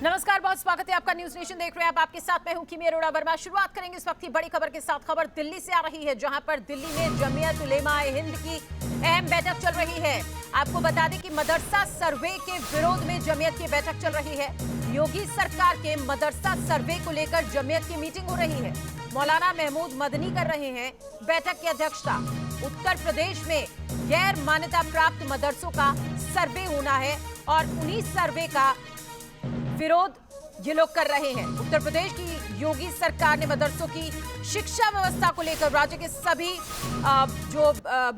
नमस्कार, बहुत स्वागत है आपका। न्यूज नेशन देख रहे हैं आप। आपके साथ मैं हूं कीमी अरोड़ा वर्मा। शुरुआत करेंगे इस वक्त की बड़ी खबर के साथ। खबर दिल्ली से आ रही है, जहां पर दिल्ली में जमीयत उलेमा-ए-हिंद की अहम बैठक चल रही है। आपको बता दें कि मदरसा सर्वे के विरोध में जमीयत की बैठक चल रही है। योगी सरकार के मदरसा सर्वे को लेकर जमीयत की मीटिंग हो रही है। मौलाना महमूद मदनी कर रहे हैं बैठक की अध्यक्षता। उत्तर प्रदेश में गैर मान्यता प्राप्त मदरसों का सर्वे होना है और उन्हीं सर्वे का विरोध ये लोग कर रहे हैं। उत्तर प्रदेश की योगी सरकार ने मदरसों की शिक्षा व्यवस्था को लेकर राज्य के सभी जो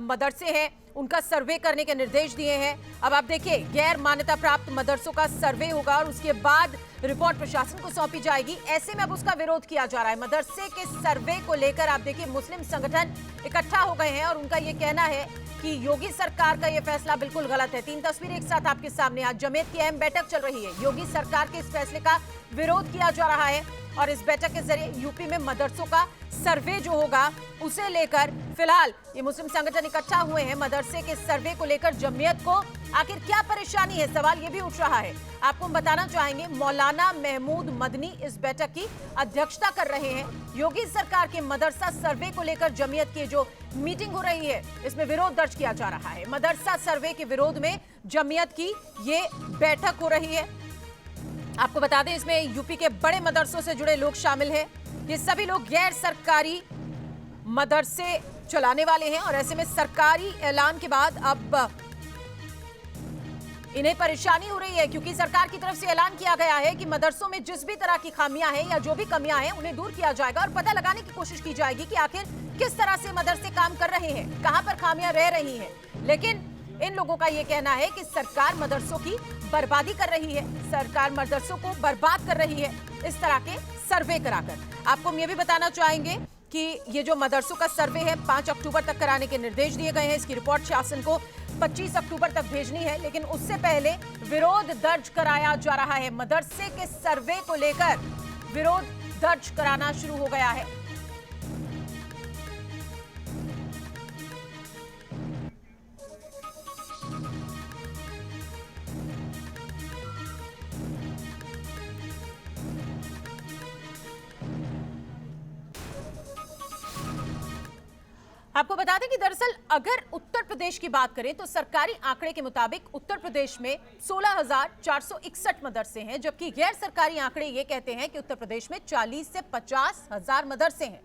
मदरसे हैं उनका सर्वे करने के निर्देश दिए हैं। अब आप देखिए, गैर मान्यता प्राप्त मदरसों का सर्वे होगा और उसके बाद रिपोर्ट प्रशासन को सौंपी जाएगी। ऐसे में अब उसका विरोध किया जा रहा है। मदरसे के सर्वे को लेकर आप देखिए, मुस्लिम संगठन इकट्ठा हो गए हैं और उनका ये कहना है कि योगी सरकार का ये फैसला बिल्कुल गलत है। 3 तस्वीरें एक साथ आपके सामने। आज जमीयत की अहम बैठक चल रही है। योगी सरकार के इस फैसले का विरोध किया जा रहा है और इस बैठक के जरिए यूपी में मदरसों का सर्वे जो होगा उसे लेकर फिलहाल ये मुस्लिम संगठन इकट्ठा हुए हैं। मदरसे के सर्वे को लेकर जमीयत को आखिर क्या परेशानी है, सवाल ये भी उठ रहा है। आपको हम बताना चाहेंगे, मौलाना महमूद मदनी इस बैठक की अध्यक्षता कर रहे हैं। योगी सरकार के मदरसा सर्वे को लेकर जमीयत की जो मीटिंग हो रही है, इसमें विरोध दर्ज किया जा रहा है। मदरसा सर्वे के विरोध में जमीयत की ये बैठक हो रही है। आपको बता दें, इसमें यूपी के बड़े मदरसों से जुड़े लोग शामिल हैं। ये सभी लोग गैर सरकारी मदरसे चलाने वाले हैं और ऐसे में सरकारी ऐलान के बाद अब इन्हें परेशानी हो रही है, क्योंकि सरकार की तरफ से ऐलान किया गया है कि मदरसों में जिस भी तरह की खामियां हैं या जो भी कमियां हैं उन्हें दूर किया जाएगा और पता लगाने की कोशिश की जाएगी कि आखिर किस तरह से मदरसे काम कर रहे हैं, कहां पर खामियां रह रही हैं। लेकिन इन लोगों का यह कहना है कि सरकार मदरसों की बर्बादी कर रही है, सरकार मदरसों को बर्बाद कर रही है इस तरह के सर्वे कराकर। आपको हम ये भी बताना चाहेंगे कि ये जो मदरसों का सर्वे है 5 अक्टूबर तक कराने के निर्देश दिए गए हैं। इसकी रिपोर्ट शासन को 25 अक्टूबर तक भेजनी है, लेकिन उससे पहले विरोध दर्ज कराया जा रहा है। मदरसे के सर्वे को लेकर विरोध दर्ज कराना शुरू हो गया है। आपको बता दें कि दरअसल अगर उत्तर प्रदेश की बात करें तो सरकारी आंकड़े के मुताबिक उत्तर प्रदेश में 16,461 मदरसे हैं, जबकि गैर सरकारी आंकड़े ये कहते हैं कि उत्तर प्रदेश में 40 से 50 हजार मदरसे हैं।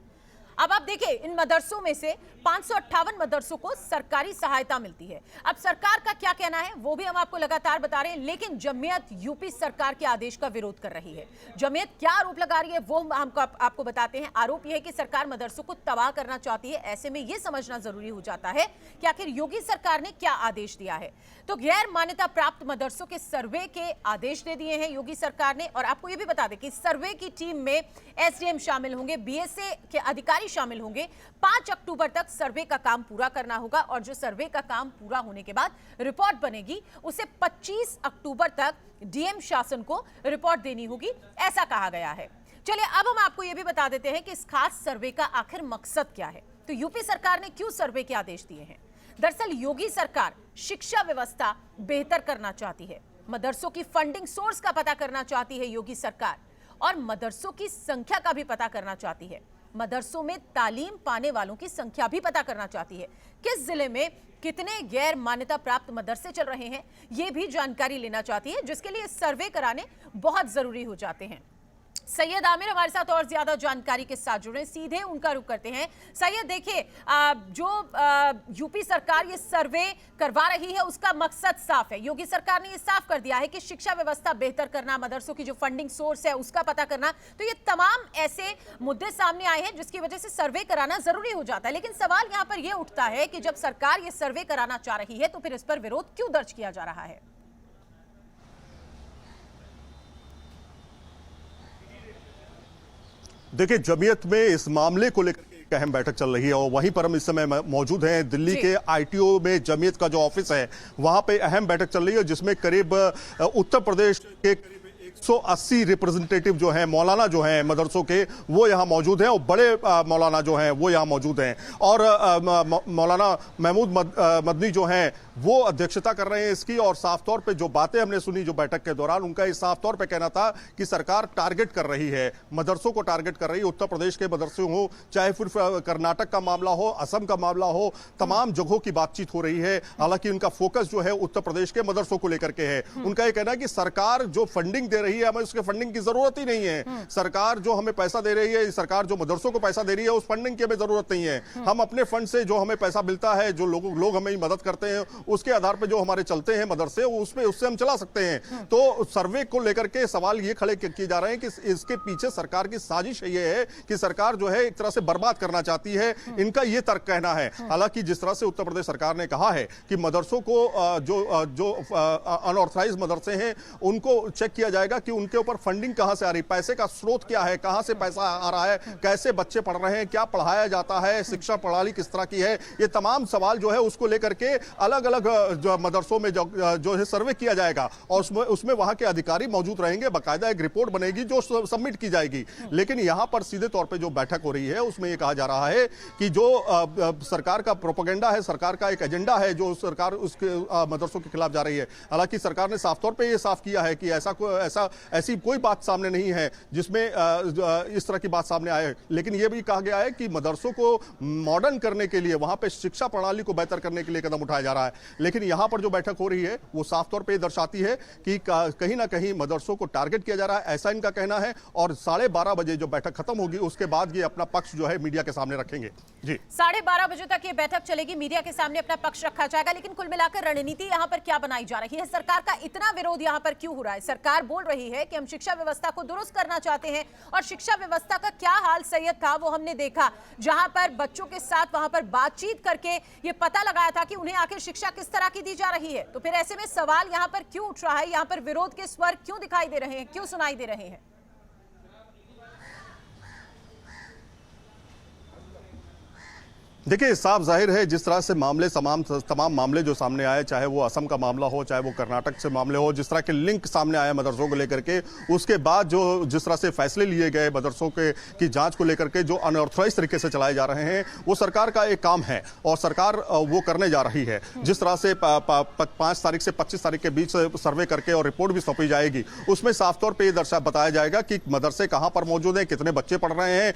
अब आप देखिए, इन मदरसों में से 558 मदरसों को सरकारी सहायता मिलती है। अब सरकार का क्या कहना है वो भी हम आपको लगातार बता रहे हैं, लेकिन जमीयत यूपी सरकार के आदेश का विरोध कर रही है। जमीयत क्या आरोप लगा रही है वो हम आपको बताते हैं। आरोप यह है कि सरकार मदरसों को तबाह करना चाहती है। ऐसे में यह समझना जरूरी हो जाता है कि आखिर योगी सरकार ने क्या आदेश दिया है। तो गैर मान्यता प्राप्त मदरसों के सर्वे के आदेश दे दिए हैं योगी सरकार ने। और आपको यह भी बता दें कि सर्वे की टीम में एसडीएम शामिल होंगे, बीएसए के अधिकारी शामिल होंगे। 5 अक्टूबर तक सर्वे का काम पूरा करना होगा और जो सर्वे का काम पूरा होने के बाद रिपोर्ट बनेगी, उसे 25 अक्टूबर तक डीएम शासन को रिपोर्ट देनी होगी, ऐसा कहा गया है। चलिए, अब हम आपको यह भी बता देते हैं कि इस खास सर्वे का आखिर मकसद क्या है। तो यूपी सरकार ने क्यों सर्वे के आदेश दिए हैं? दरअसल योगी सरकार शिक्षा व्यवस्था बेहतर करना चाहती है। मदरसों की फंडिंग सोर्स का पता करना चाहती है योगी सरकार और मदरसों की संख्या का भी पता करना चाहती है। मदरसों में तालीम पाने वालों की संख्या भी पता करना चाहती है। किस जिले में कितने गैर मान्यता प्राप्त मदरसे चल रहे हैं यह भी जानकारी लेना चाहती है, जिसके लिए सर्वे कराने बहुत जरूरी हो जाते हैं। सैयद आमिर हमारे साथ और ज्यादा जानकारी के साथ जुड़े, सीधे उनका रुख करते हैं। सैयद, देखिए, जो यूपी सरकार ये सर्वे करवा रही है उसका मकसद साफ है। योगी सरकार ने ये साफ कर दिया है कि शिक्षा व्यवस्था बेहतर करना, मदरसों की जो फंडिंग सोर्स है उसका पता करना। तो ये तमाम ऐसे मुद्दे सामने आए हैं जिसकी वजह से सर्वे कराना जरूरी हो जाता है। लेकिन सवाल यहाँ पर यह उठता है कि जब सरकार ये सर्वे कराना चाह रही है तो फिर इस पर विरोध क्यों दर्ज किया जा रहा है? देखिए, जमीयत में इस मामले को लेकर एक अहम बैठक चल रही है और वहीं पर हम इस समय मौजूद हैं। दिल्ली के आईटीओ में जमीयत का जो ऑफिस है वहां पे अहम बैठक चल रही है, जिसमें करीब उत्तर प्रदेश के 180 रिप्रेजेंटेटिव जो हैं, मौलाना जो हैं मदरसों के, वो यहाँ मौजूद हैं और बड़े मौलाना जो हैं वो यहाँ मौजूद हैं। और मौलाना महमूद मदनी जो हैं वो अध्यक्षता कर रहे हैं इसकी। और साफ तौर पे जो बातें हमने सुनी जो बैठक के दौरान, उनका इस साफ तौर पे कहना था कि सरकार टारगेट कर रही है, मदरसों को टारगेट कर रही है, उत्तर प्रदेश के मदरसे हो, चाहे फिर कर्नाटक का मामला हो, असम का मामला हो, तमाम जगहों की बातचीत हो रही है। हालांकि उनका फोकस जो है उत्तर प्रदेश के मदरसों को लेकर के है। उनका यह कहना है कि सरकार जो फंडिंग दे रही है, हमें उसके फंडिंग की जरूरत ही नहीं है। सरकार जो हमें पैसा दे रही है, सरकार जो मदरसों को पैसा दे रही है, उस फंडिंग की हमें जरूरत नहीं है। हम अपने फंड से जो हमें पैसा मिलता है, जो लोग हमें मदद करते हैं, उसके आधार पर जो हमारे चलते हैं मदरसे, उससे हम चला सकते हैं। तो सर्वे को लेकर के सवाल ये खड़े किए जा रहे हैं कि इसके पीछे सरकार की साजिश ये है कि सरकार जो है एक तरह से बर्बाद करना चाहती है। इनका ये तर्क कहना है। हालांकि जिस तरह से उत्तर प्रदेश सरकार ने कहा है कि मदरसों को जो अनऑथराइज्ड मदरसे हैं उनको चेक किया जाएगा कि उनके ऊपर फंडिंग कहां से आ रही, पैसे का स्रोत क्या है, कहां से पैसा आ रहा है, कैसे बच्चे पढ़ रहे हैं, क्या पढ़ाया जाता है, शिक्षा प्रणाली किस तरह की है, ये तमाम सवाल जो है उसको लेकर के अलग अलग मदरसों में जो है सर्वे किया जाएगा। और उसमें वहां के अधिकारी मौजूद रहेंगे, बाकायदा एक रिपोर्ट बनेगी जो सबमिट की जाएगी। लेकिन यहां पर सीधे तौर पे जो बैठक हो रही है उसमें यह कहा जा रहा है कि जो सरकार का प्रोपेगेंडा है, सरकार का एक एजेंडा है, जो सरकार उसके मदरसों के खिलाफ जा रही है। हालांकि सरकार ने साफ तौर पे ये साफ किया है कि ऐसी कोई बात सामने नहीं है जिसमें इस तरह की बात सामने आए। लेकिन यह भी कहा गया है कि मदरसों को मॉडर्न करने के लिए, वहां पे शिक्षा प्रणाली को बेहतर करने के लिए कदम उठाया जा रहा है। लेकिन यहां पर जो बैठक हो रही है वो साफ तौर पे दर्शाती है कि कहीं ना कहीं मदरसों को टारगेट किया जा रहा है, ऐसा इनका कहना है। और 12:30 बजे जो बैठक खत्म होगी उसके बाद ये अपना पक्ष जो है मीडिया के सामने रखेंगे। जी, 12:30 बजे तक ये बैठक चलेगी, मीडिया के सामने अपना पक्ष रखा जाएगा। लेकिन कुल मिलाकर रणनीति यहां पर क्या बनाई जा रही है? सरकार का इतना विरोध यहां पर क्यों हो रहा है? सरकार बोल रही है कि हम शिक्षा व्यवस्था को दुरुस्त करना चाहते हैं, और शिक्षा व्यवस्था का क्या हाल सैयद था वो हमने देखा, जहां पर बच्चों के साथ वहां पर बातचीत करके ये पता लगाया था कि उन्हें आखिर शिक्षा किस तरह की दी जा रही है। तो फिर ऐसे में सवाल यहां पर क्यों उठ रहा है? यहां पर विरोध के स्वर क्यों दिखाई दे रहे हैं, क्यों सुनाई दे रहे हैं? देखिए, साफ जाहिर है जिस तरह से तमाम मामले जो सामने आए, चाहे वो असम का मामला हो, चाहे वो कर्नाटक से मामले हो, जिस तरह के लिंक सामने आए मदरसों को लेकर के, उसके बाद जिस तरह से फैसले लिए गए मदरसों की जांच को लेकर के, जो अनऑथराइज तरीके से चलाए जा रहे हैं, वो सरकार का एक काम है और सरकार वो करने जा रही है। जिस तरह से 5 तारीख से 25 तारीख के बीच सर्वे करके और रिपोर्ट भी सौंपी जाएगी, उसमें साफ तौर पर यह बताया जाएगा कि मदरसे कहां पर मौजूद हैं, कितने बच्चे पढ़ रहे हैं,